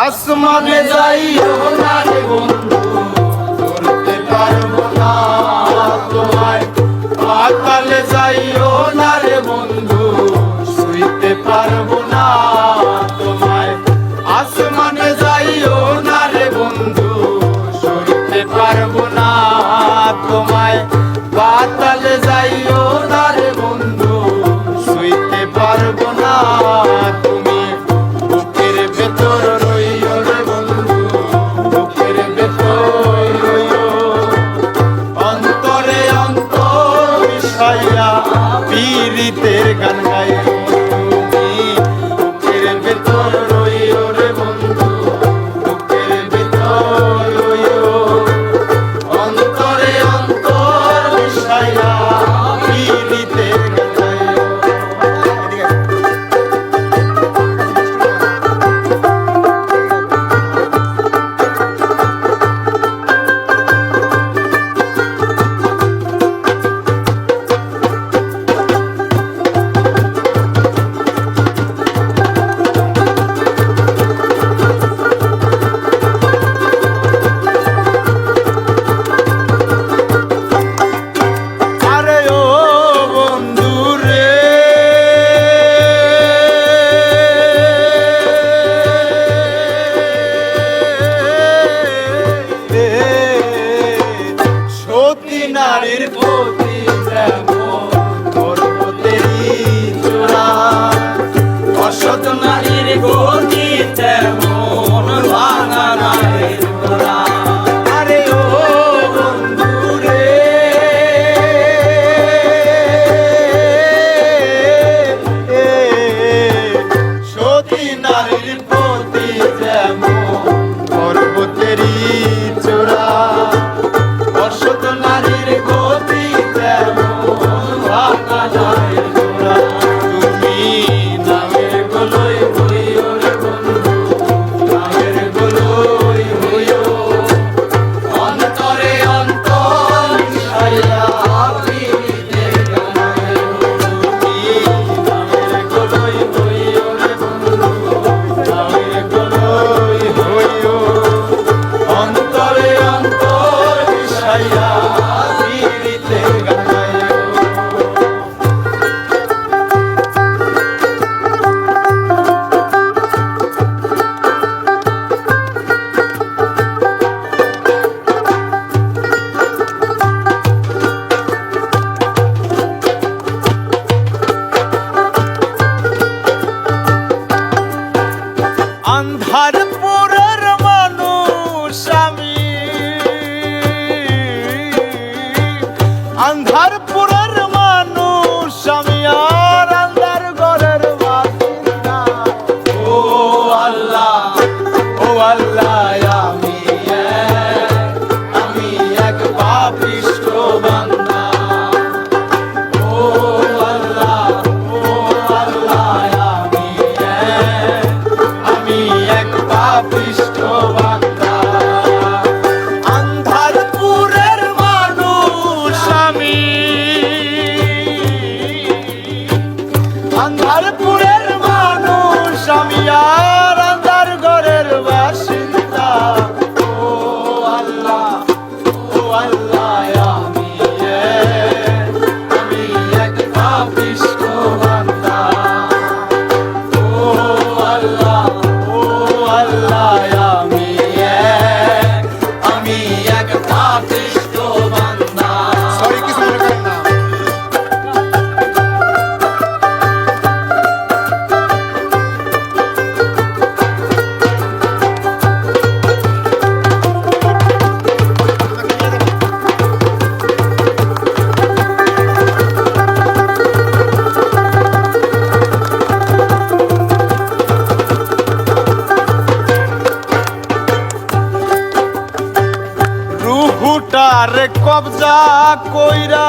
আসমানে যাইও না রে বন্ধু, ধরতে পারবো না তোমায়। পাতালে যাইও না রে বন্ধু, শুইতে পারবো না তোমায়। আসমানে যাইও না রে বন্ধু, শুইতে পারবো না তোমায়। পাতালে যাইও না রে বন্ধু, শুইতে পারবো না। তুমি বুকের ভেতর রইও রে বন্ধু, বুকের ভেতর রইও। অন্তরে অন্তর মিশাইয়া পীড়িতের গান গাইও। তুমি বুকের ভেতর রইও রে বন্ধু, বুকের ভেতর রইও। অন্তরে অন্তর মিশাইয়া পীড়িতের গান গাইও। নারীর প্রতি যেমন পর্বতেরই চূড়া, অসৎ নারীর গতি তেমন ভাঙা নারীর গোড়া। আরে ও বন্ধু রে, সতী নারীর প্রতি যেমন পর্বতেরই চূড়া, অসৎ নারীর গতি তেমন ভাঙা নারীর গোড়া। তুমি নামের গোলই হইও রে বন্ধু, নামের গোলই হইও। অন্তরে অন্তর মিশাইয়া পীড়িতের গান গাইও। তুমি নামের গোলই হইও রে বন্ধু, নামের গোলই হইও। অন্তরে অন্তর মিশাইয়া পীড়িতের গান গাইও। আন্ধারপুরের মানুষ আমি, আন্ধারপুরের মানুষ আমি, আর আন্ধার ঘরের বাসিন্দা। ও আল্লাহ, ও আল্লাহ, আমি এক পাপিষ্ঠ বান্দা। ও আল্লাহ, ও আল্লাহ, আমি এক পাপিষ্ঠ বান্দা। আন্ধারপুরের মানুষ আমি, আন্ধারপুরের মানুষ আমি, আর আন্ধার ঘরের বাসিন্দা। ও আল্লাহ, ও আল্লাহ, আমি এক পাপিষ্ঠ বান্দা। ও আল্লাহ, ও আল্লাহ, আমি এক পাপিষ্ঠ বান্দা। সরি, কিছু মনে করেন না। রুহুটারে কবজা কইরা